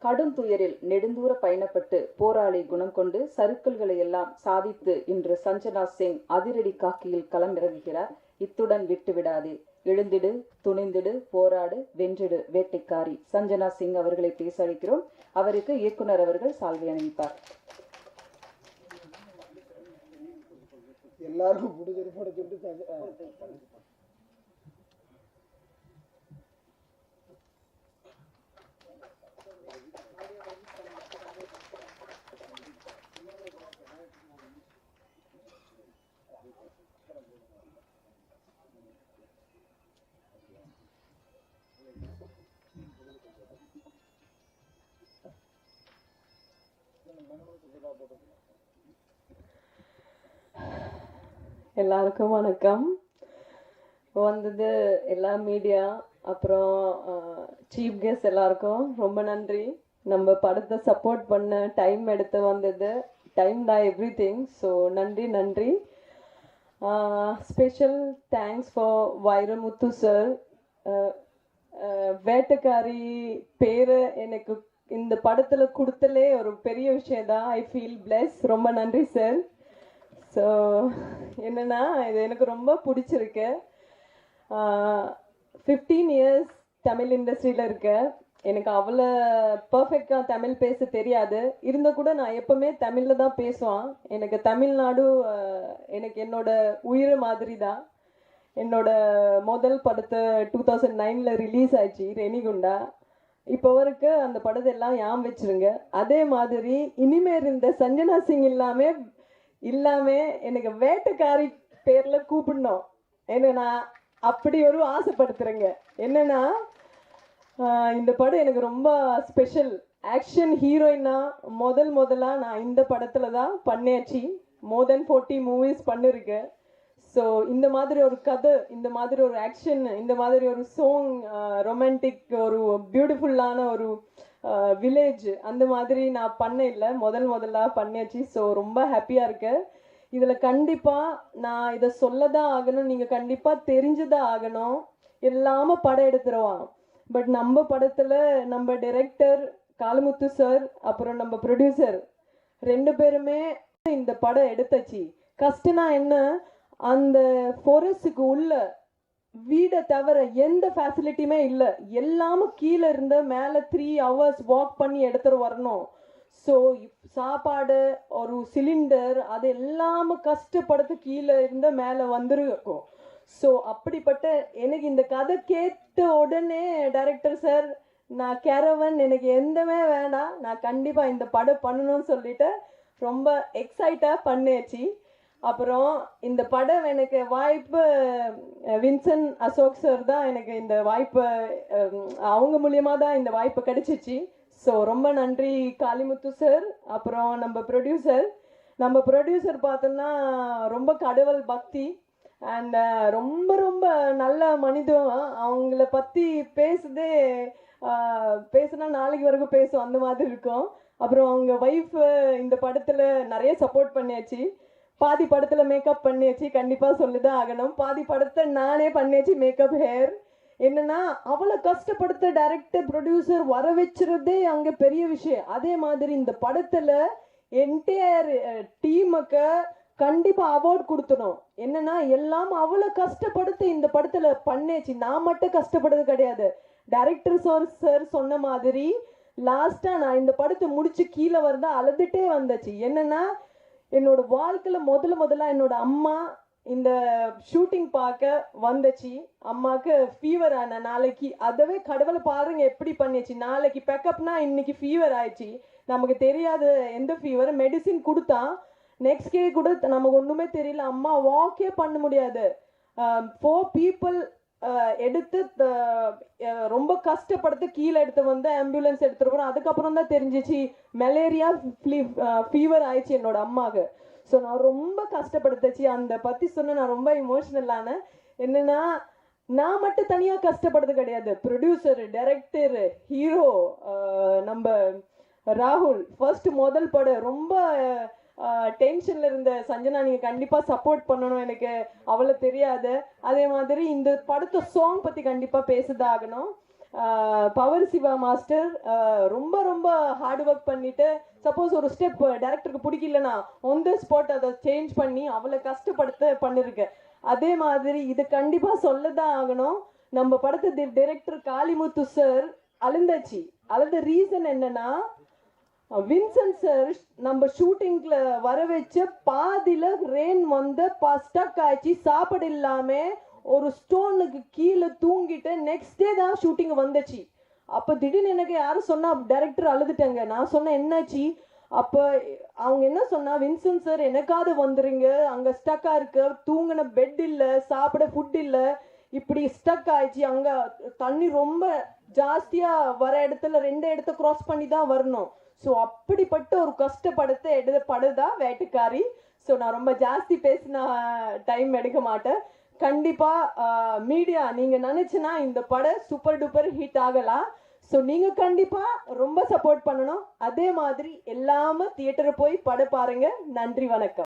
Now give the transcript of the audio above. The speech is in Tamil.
கடும் துயரில் நெடுந்தூர பயணப்பட்டு போராளி குணம் கொண்டு சறுக்கல்களை எல்லாம் சாதித்து இன்று சஞ்சனா சிங் அதிரடி காக்கியில் களமிறங்குகிறார். இத்துடன் விட்டுவிடாதே, எழுந்திடு, துணிந்திடு, போராடு, வென்றிடு, வேட்டைக்காரி சஞ்சனா சிங் அவர்களை பேச அளிக்கிறோம். அவருக்கு இயக்குனர் அவர்கள் சால்வை அணிவிப்பார். எல்லாருக்கும் பிடிச்சது போட சொல்லிட்டு எல்லாருக்கும் வணக்கம். வந்தது எல்லா மீடியா அப்புறம் சீஃப் கெஸ்ட் எல்லாருக்கும் ரொம்ப நன்றி. நம்ம படத்தை சப்போர்ட் பண்ண டைம் எடுத்து வந்தது. டைம் தான் எவ்ரி திங். ஸோ நன்றி. Special thanks for Vairamuthu sir. Vettaikaari பேரை எனக்கு இந்த படத்தில் கொடுத்தலே ஒரு பெரிய விஷயம் தான். I feel blessed. ரொம்ப நன்றி சார். ஸோ என்னென்னா, இது எனக்கு ரொம்ப பிடிச்சிருக்கு. 15 இயர்ஸ் தமிழ் இண்டஸ்ட்ரியில் இருக்கேன். எனக்கு அவ்வளோ பர்ஃபெக்டாக தமிழ் பேச தெரியாது. இருந்தால் கூட நான் எப்போவுமே தமிழில் தான் பேசுவேன். எனக்கு தமிழ்நாடு எனக்கு என்னோட உயிர் மாதிரி தான். என்னோட முதல் படத்தை 2009 ரிலீஸ் ஆயிடுச்சு, ரெனிகுண்டா. இப்போ வரைக்கும் அந்த படத்தை எல்லாம் ஞாபகம் வச்சுருங்க. அதே மாதிரி இனிமேல் இந்த சஞ்சனா சிங் இல்லாம எனக்கு வேட்டைக்காரி பேரில் கூப்பிடணும். என்ன நான் அப்படி ஒரு ஆசைப்படுத்துறேங்க. என்னன்னா, இந்த படம் எனக்கு ரொம்ப ஸ்பெஷல். ஆக்ஷன் ஹீரோயினா முதலாக நான் இந்த படத்தில் தான் பண்ணியாச்சு. மோர் தென் 40 மூவிஸ் பண்ணியிருக்கேன். ஸோ இந்த மாதிரி ஒரு கதை, இந்த மாதிரி ஒரு ஆக்ஷன், இந்த மாதிரி ஒரு சாங், ரொமான்டிக், ஒரு பியூட்டிஃபுல்லான ஒரு வில்லேஜ், அந்த மாதிரி நான் பண்ண இல்லை. முதலாக பண்ணியாச்சு. ஸோ ரொம்ப ஹாப்பியாக இருக்கேன். இதில் கண்டிப்பாக நான் இதை சொல்ல தான் ஆகணும். நீங்கள் கண்டிப்பாக தெரிஞ்சுதான் ஆகணும். இல்லாமல் படம் எடுத்துருவான். பட் நம்ம படத்தில் நம்ம டைரக்டர் காளிமுத்து சார் அப்புறம் நம்ம ப்ரொடியூசர் 2 பேருமே இந்த படம் எடுத்தாச்சு. கஷ்டம்னா என்ன, அந்த ஃபாரஸ்ட்டுக்கு உள்ள வீடை தவிர எந்த ஃபெசிலிட்டியுமே இல்லை. எல்லாமே கீழே இருந்த மேலே 3 hours வாக் பண்ணி எடுத்துகிட்டு வரணும். ஸோ சாப்பாடு, ஒரு சிலிண்டர், அது எல்லாமே கஷ்டப்படுத்து கீழே இருந்த மேலே வந்துருக்கும். ஸோ அப்படிப்பட்ட எனக்கு இந்த கதை கேட்ட உடனே டைரக்டர் சார், நான் கேரவன் எனக்கு எந்தமே வேண்டாம், நான் கண்டிப்பாக இந்த படம் பண்ணணும்னு சொல்லிட்டு ரொம்ப எக்ஸைட்டாக பண்ணியாச்சு. அப்புறம் இந்த படம் எனக்கு வாய்ப்பு வின்சன் அசோக் சார் தான் எனக்கு இந்த வாய்ப்பு, அவங்க மூலியமாக தான் இந்த வாய்ப்பு கிடைச்சிச்சு. ஸோ ரொம்ப நன்றி காளிமுத்து சார். அப்புறம் நம்ம ப்ரொடியூசர் பார்த்தோன்னா ரொம்ப கடவுள் பக்தி அண்ட் ரொம்ப நல்ல மனிதன். அவங்கள பற்றி பேசுனா நாளைக்கு வரைக்கும் பேசும், அந்த மாதிரி இருக்கும். அப்புறம் அவங்க ஒய்ஃப் இந்த படத்தில் நிறைய சப்போர்ட் பண்ணியாச்சு. பாதி படத்தில் மேக்கப் பண்ணியாச்சு, கண்டிப்பாக சொல்லிதான் ஆகணும். பாதி படத்தை நானே பண்ணியாச்சு மேக்கப், ஹேர். என்னன்னா, அவ்வளோ கஷ்டப்படுத்த டைரக்டர் ப்ரொடியூசர் வர வச்சுறதே அங்கே பெரிய விஷயம். அதே மாதிரி இந்த படத்தில் என்டையர் டீமுக்கு கண்டிப்பாக அவார்ட் கொடுத்தணும். என்னன்னா, எல்லாம் அவ்வளோ கஷ்டப்படுத்த இந்த படத்தில் பண்ணியாச்சு. நான் மட்டும் கஷ்டப்படுறது கிடையாது. டைரக்டர் சார் சொன்ன மாதிரி லாஸ்ட்டாக நான் இந்த படத்தை முடிச்சு கீழே வரதா அழுதுட்டே வந்துச்சு. என்னன்னா, என்னோட வாழ்க்கையில் முதல்ல என்னோட அம்மா இந்த ஷூட்டிங் பார்க்க வந்துச்சு. அம்மாவுக்கு ஃபீவர் ஆன நாளைக்கு, அதவே கடவுளை பாருங்க எப்படி பண்ணிச்சு. நாளைக்கு பேக்கப்னா இன்னைக்கு ஃபீவர் ஆயிடுச்சு. நமக்கு தெரியாது எந்த ஃபீவர். மெடிசின் கொடுத்தா நெக்ஸ்ட் டே கூட நமக்கு ஒன்றுமே தெரியல. அம்மா வாக்கே பண்ண முடியாது. 4 people எடுத்து ரொம்ப கஷ்டப்படுத்து கீழே எடுத்து வந்து ஆம்புலன்ஸ் எடுத்துகிட்டு போகிறோம். அதுக்கப்புறம் தான் தெரிஞ்சிச்சு மலேரியா ஃபீவர் ஆயிடுச்சு என்னோட அம்மாவுக்கு. ஸோ நான் ரொம்ப கஷ்டப்படுத்துச்சு. அந்த பற்றி சொன்ன நான் ரொம்ப இமோஷனலான. என்னென்னா, நான் மட்டும் தனியாக கஷ்டப்படுறது கிடையாது. ப்ரொடியூசர், டைரக்டர், ஹீரோ நம்ம ராகுல் முதல் படம் ரொம்ப டென்ஷனில் இருந்த சஞ்சனா, நீங்கள் கண்டிப்பாக சப்போர்ட் பண்ணணும். எனக்கு அவ்வளோ தெரியாது. அதே மாதிரி இந்த படத்தை சாங் பற்றி கண்டிப்பாக பேசுதாகணும். பவர் சிவா மாஸ்டர் ரொம்ப ரொம்ப ஹார்ட் ஒர்க் பண்ணிட்டு சப்போஸ் ஒரு ஸ்டெப் டைரக்டருக்கு பிடிக்கலனா ஆன் த ஸ்பாட் அதை சேஞ்ச் பண்ணி அவளை கஷ்டப்படுத்த பண்ணிருக்கேன். அதே மாதிரி இது கண்டிப்பா சொல்லதான் ஆகணும். நம்ம படத்தை டைரக்டர் காளிமுத்து சார் அழுந்தாச்சு. அழுத ரீசன் என்னன்னா, வின்சென்ட் சார் நம்ம ஷூட்டிங்ல வர வச்ச பாதியில ரெயின் வந்து ஸ்டக் ஆயிடுச்சு. சாப்பாடு இல்லாம ஒரு ஸ்டோனுக்கு கீழே தூங்கிட்டு நெக்ஸ்ட் டே தான் ஷூட்டிங் வந்துச்சு. அப்போ திடீர்னு எனக்கு யாரும் சொன்னா டைரக்டர் அழுதுட்டாங்க. நான் சொன்னேன் என்னாச்சு? அப்போ அவங்க என்ன சொன்னா, வின்சென்ட் சார் எனக்காவது வந்துருங்க, அங்கே ஸ்டக்கா இருக்கு, தூங்கின பெட் இல்லை, சாப்பிட ஃபுட் இல்லை, இப்படி ஸ்டக் ஆயிடுச்சு. அங்கே தண்ணி ரொம்ப ஜாஸ்தியா வர இடத்துல 2 இடத்த கிராஸ் பண்ணி தான் வரணும். ஸோ அப்படிப்பட்ட ஒரு கஷ்டப்படுத்த எடுத்த படம் தான் வேட்டைக்காரி. ஸோ நான் ரொம்ப ஜாஸ்தி பேசின டைம் எடுக்க மாட்டேன். கண்டிப்பா மீடியா நீங்க நினைச்சுன்னா இந்த படம் சூப்பர் டூப்பர் ஹிட் ஆகலாம். ஸோ நீங்க கண்டிப்பா ரொம்ப சப்போர்ட் பண்ணணும். அதே மாதிரி எல்லாமே தியேட்டரை போய் படம் பாருங்க. நன்றி, வணக்கம்.